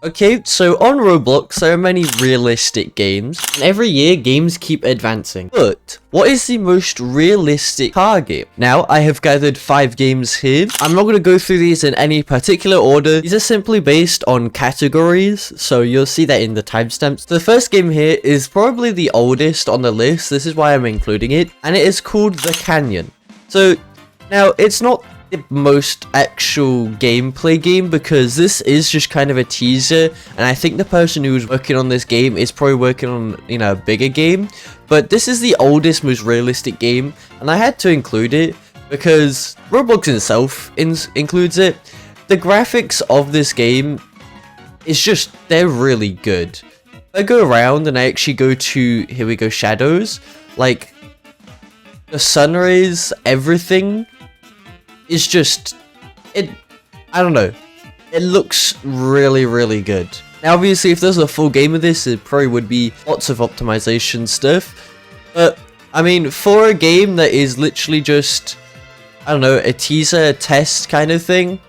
Okay, so on Roblox, there are many realistic games, and every year games keep advancing. But what is the most realistic car game? Now, I have gathered 5 games here. I'm not going to go through these in any particular order. These are simply based on categories, so you'll see that in the timestamps. The first game here is probably the oldest on the list. This is why I'm including it, and it is called The Canyon. So, now, it's not the most actual gameplay game because this is just kind of a teaser, and I think the person who's working on this game is probably working on, you know, a bigger game. But this is the oldest, most realistic game, and I had to include it because Roblox itself includes it. The graphics of this game is just, they're really good. I go around and I actually go to, here we go, shadows, like the sun rays, everything is just, I don't know, it looks really good. Now obviously if there's a full game of this, it probably would be lots of optimization stuff, but I mean, for a game that is literally just, I don't know, a teaser, a test kind of thing,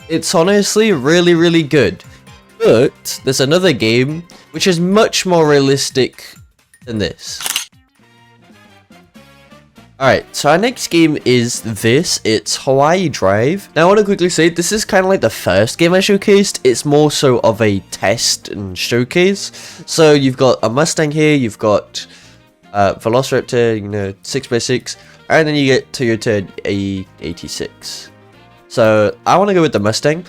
it's honestly really good. But there's another game which is much more realistic than this. Alright, so our next game is this. It's Hawaii Drive. Now I want to quickly say, this is kind of like the first game I showcased. It's more so of a test and showcase. So you've got a Mustang here, you've got Velociraptor, you know, 6x6, and then you get Toyota A86. So I want to go with the Mustang.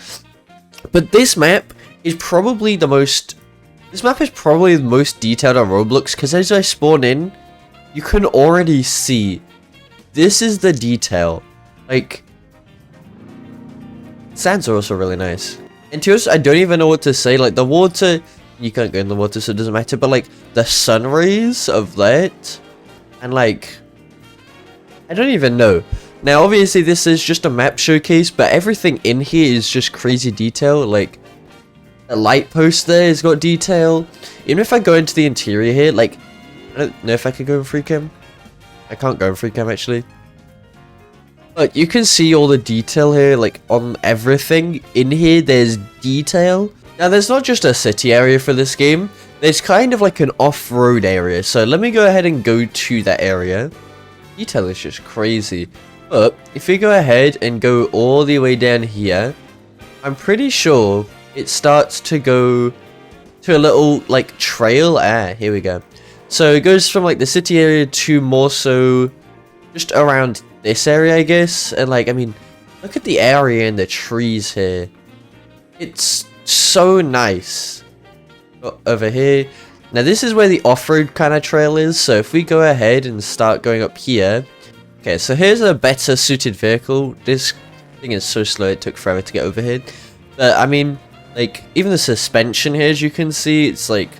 But this map is probably the most detailed on Roblox, because as I spawn in, you can already see this is the detail. Like, sands are also really nice. And to us, I don't even know what to say. Like, the water, you can't go in the water, so it doesn't matter. But, like, the sun rays of that, and, like, I don't even know. Now, obviously, this is just a map showcase, but everything in here is just crazy detail. Like, the light post there has got detail. Even if I go into the interior here, like, I don't know if I can go in free cam. I can't go in free cam actually. But you can see all the detail here, like on everything. In here there's detail. Now there's not just a city area for this game. There's kind of like an off-road area. So let me go ahead and go to that area. Detail is just crazy. But if we go ahead and go all the way down here, I'm pretty sure it starts to go to a little like trail. Here we go. So it goes from like the city area to more so just around this area, I guess. And like, I mean, look at the area and the trees here. It's so nice. Over here. Now this is where the off-road kind of trail is. So if we go ahead and start going up here. Okay, so here's a better suited vehicle. This thing is so slow, it took forever to get over here. But I mean, like, even the suspension here, as you can see, it's like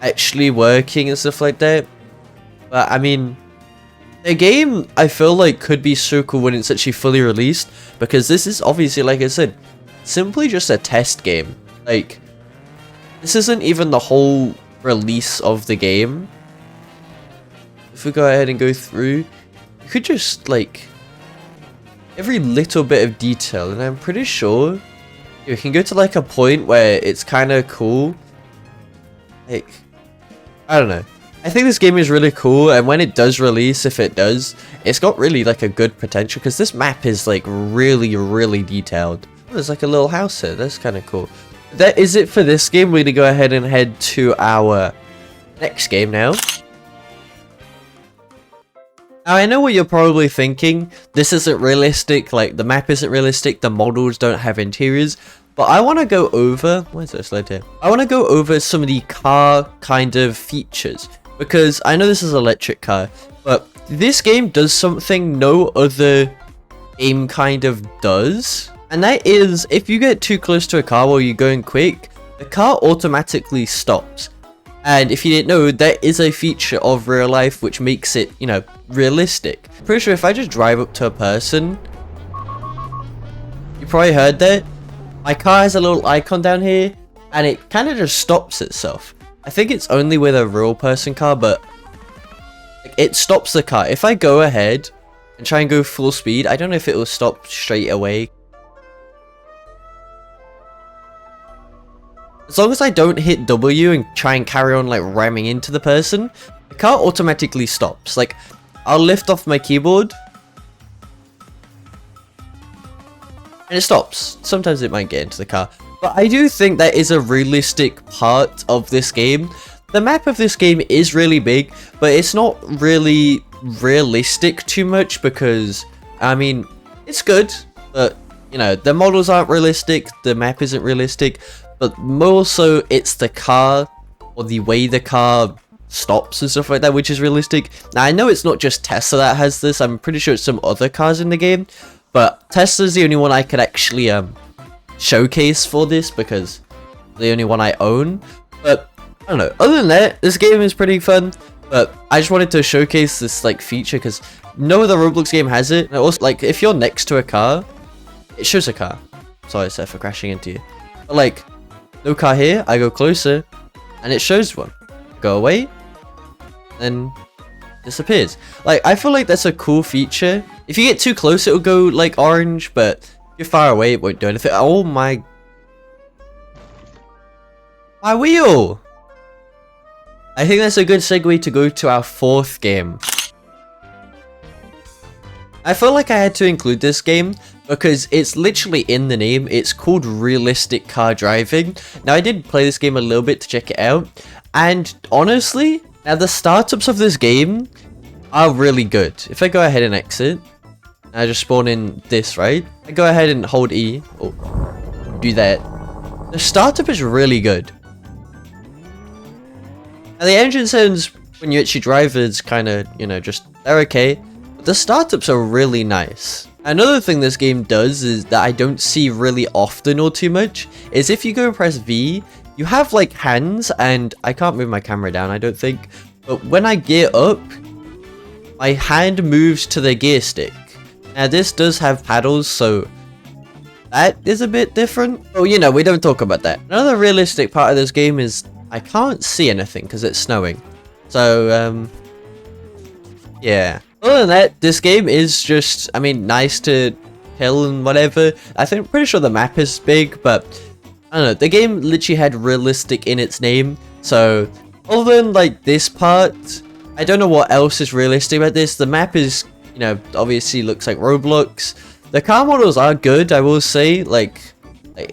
actually working and stuff like that. But I mean, the game I feel like could be so cool when it's actually fully released, because this is obviously, like I said, simply just a test game. Like, this isn't even the whole release of the game. If we go ahead and go through, you could just like every little bit of detail, and I'm pretty sure you can go to like a point where it's kind of cool. Like, I don't know. I think this game is really cool, and when it does release, if it does, it's got really like a good potential, because this map is like really detailed. Oh, there's like a little house here. That's kind of cool. That is it for this game. We're gonna go ahead and head to our next game now. Now, I know what you're probably thinking. This isn't realistic. Like, the map isn't realistic. The models don't have interiors. But I want to go over... Why is there a slide here? I want to go over some of the car kind of features. Because I know this is an electric car, but this game does something no other game kind of does. And that is, if you get too close to a car while you're going quick, the car automatically stops. And if you didn't know, that is a feature of real life which makes it, you know, realistic. Pretty sure if I just drive up to a person, you probably heard that. My car has a little icon down here, and it kind of just stops itself. I think it's only with a real person car, but like, it stops the car. If I go ahead and try and go full speed, I don't know if it will stop straight away. As long as I don't hit W and try and carry on like ramming into the person, the car automatically stops. Like, I'll lift off my keyboard and it stops. Sometimes it might get into the car. But I do think that is a realistic part of this game. The map of this game is really big, but it's not really realistic too much because, I mean, it's good, but, you know, the models aren't realistic, the map isn't realistic, but more so it's the car or the way the car stops and stuff like that, which is realistic. Now, I know it's not just Tesla that has this, I'm pretty sure it's some other cars in the game, but Tesla's the only one I could actually showcase for this because the only one I own. But I don't know, other than that, this game is pretty fun, but I just wanted to showcase this like feature because no other Roblox game has it. And also, like, if you're next to a car, it shows a car. Sorry, Seth, for crashing into you. But like, no car here, I go closer and it shows one. Go away, then disappears. Like, I feel like that's a cool feature. If you get too close, it'll go like orange, but if you're far away, it won't do anything. Oh my wheel! I think that's a good segue to go to our fourth game. I feel like I had to include this game because it's literally in the name. It's called Realistic Car Driving. Now, I did play this game a little bit to check it out, and honestly, now the startups of this game are really good. If I go ahead and exit, I just spawn in this, right? I go ahead and hold E. Oh, do that. The startup is really good. Now, the engine sounds, when you actually drive, is kind of, you know, just, they're okay. But the startups are really nice. Another thing this game does is that I don't see really often or too much, is if you go and press V, you have like hands, and I can't move my camera down, I don't think. But when I gear up, my hand moves to the gear stick. Now, this does have paddles, so that is a bit different. Oh, you know, we don't talk about that. Another realistic part of this game is I can't see anything because it's snowing. So, yeah. Other than that, this game is just, I mean, nice to kill and whatever. Pretty sure the map is big, but I don't know. The game literally had realistic in its name. So, other than like this part, I don't know what else is realistic about this. The map is, you know, obviously looks like Roblox. The car models are good, I will say. Like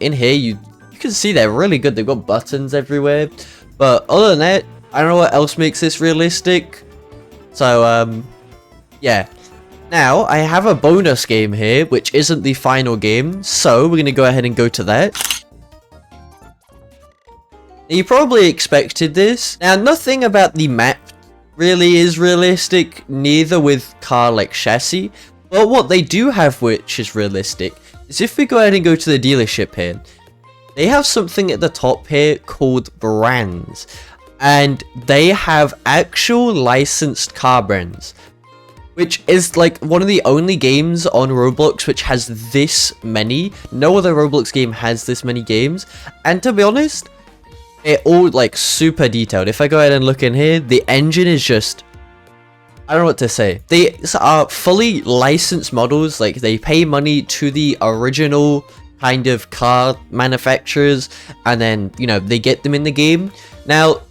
in here, you can see they're really good. They've got buttons everywhere. But other than that, I don't know what else makes this realistic. So, yeah. Now, I have a bonus game here, which isn't the final game. So, we're going to go ahead and go to that. Now, you probably expected this. Now, nothing about the map really is realistic, neither with car like chassis. But what they do have which is realistic is if we go ahead and go to the dealership here, they have something at the top here called brands, and they have actual licensed car brands, which is like one of the only games on Roblox which has this many. No other Roblox game has this many games, and to be honest, they're all like super detailed. If I go ahead and look in here, the engine is just, I don't know what to say. They are fully licensed models. Like, they pay money to the original kind of car manufacturers, and then, you know, they get them in the game. Now,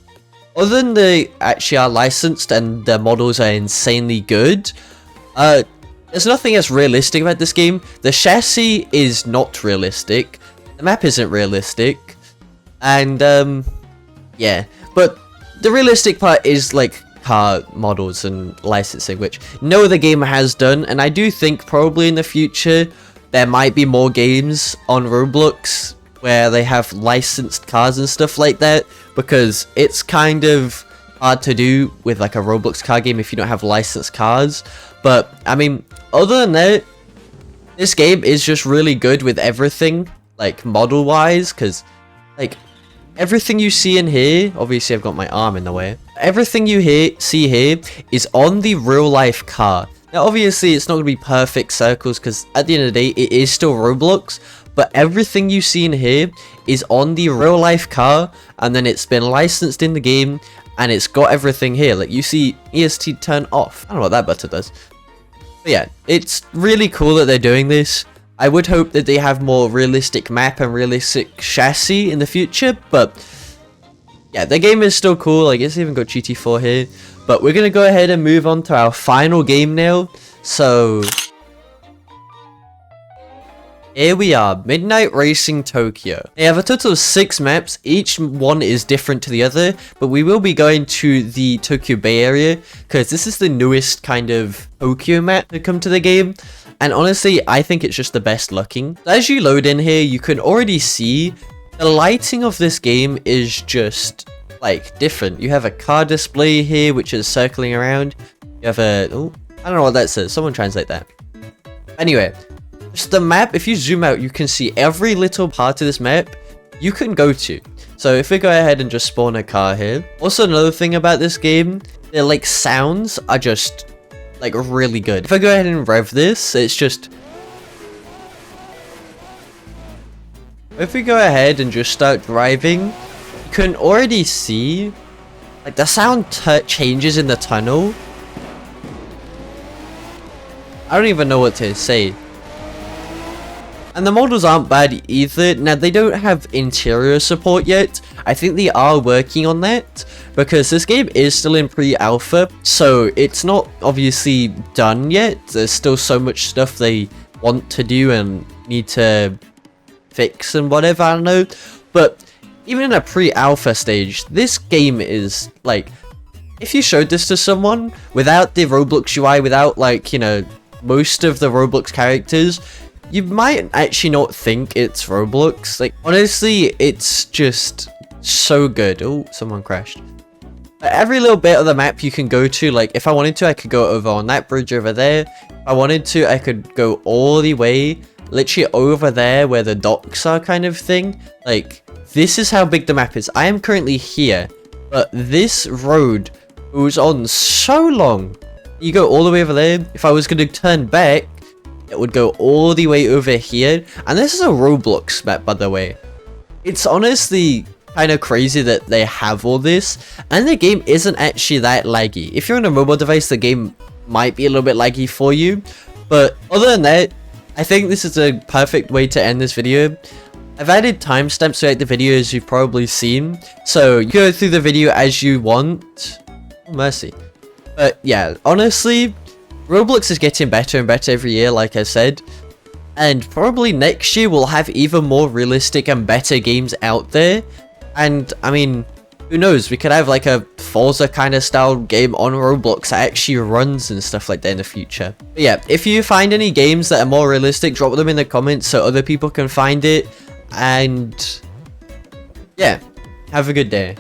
other than they actually are licensed and the models are insanely good, there's nothing else realistic about this game. The chassis is not realistic. The map isn't realistic. And, yeah. But the realistic part is, like, car models and licensing, which no other game has done. And I do think probably in the future, there might be more games on Roblox where they have licensed cars and stuff like that, because it's kind of hard to do with like a Roblox car game if you don't have licensed cars. But I mean, other than that, this game is just really good with everything, like model wise, because like everything you see in here, obviously I've got my arm in the way, everything you see here is on the real life car. Now, obviously, it's not going to be perfect circles because at the end of the day, it is still Roblox. But everything you see in here is on the real life car, and then it's been licensed in the game, and it's got everything here. Like, you see EST turn off. I don't know what that button does. But yeah, it's really cool that they're doing this. I would hope that they have more realistic map and realistic chassis in the future, but yeah, the game is still cool. Like, it's even got GT4 here. But we're gonna go ahead and move on to our final game now. So here we are, Midnight Racing Tokyo. They have a total of 6 maps, each one is different to the other, but we will be going to the Tokyo Bay area, because this is the newest kind of Tokyo map to come to the game, and honestly, I think it's just the best looking. As you load in here, you can already see the lighting of this game is just, like, different. You have a car display here, which is circling around. You have a, oh, I don't know what that says, someone translate that. Anyway, just the map, if you zoom out, you can see every little part of this map you can go to. So if we go ahead and just spawn a car here. Also, another thing about this game, the like sounds are just like really good. If I go ahead and rev this, it's just, if we go ahead and just start driving, you can already see like the sound changes in the tunnel. I don't even know what to say. And the models aren't bad either. Now, they don't have interior support yet. I think they are working on that, because this game is still in pre-alpha, so it's not obviously done yet. There's still so much stuff they want to do and need to fix and whatever, I don't know. But even in a pre-alpha stage, this game is like, if you showed this to someone without the Roblox UI, without like, you know, most of the Roblox characters, you might actually not think it's Roblox. Like, honestly, it's just so good. Oh, someone crashed. Every little bit of the map you can go to, like, if I wanted to, I could go over on that bridge over there. If I wanted to, I could go all the way, literally over there where the docks are, kind of thing. Like, this is how big the map is. I am currently here, but this road goes on so long. You go all the way over there. If I was going to turn back, it would go all the way over here. And this is a Roblox map, by the way. It's honestly kind of crazy that they have all this, and the game isn't actually that laggy. If you're on a mobile device, the game might be a little bit laggy for you, but other than that, I think this is a perfect way to end this video. I've added timestamps throughout the video, as you've probably seen, so you go through the video as you want. Oh, mercy. But yeah, honestly, Roblox is getting better and better every year, like I said, and probably next year we'll have even more realistic and better games out there. And I mean, who knows, we could have like a Forza kind of style game on Roblox that actually runs and stuff like that in the future. But yeah, if you find any games that are more realistic, drop them in the comments so other people can find it. And yeah, have a good day.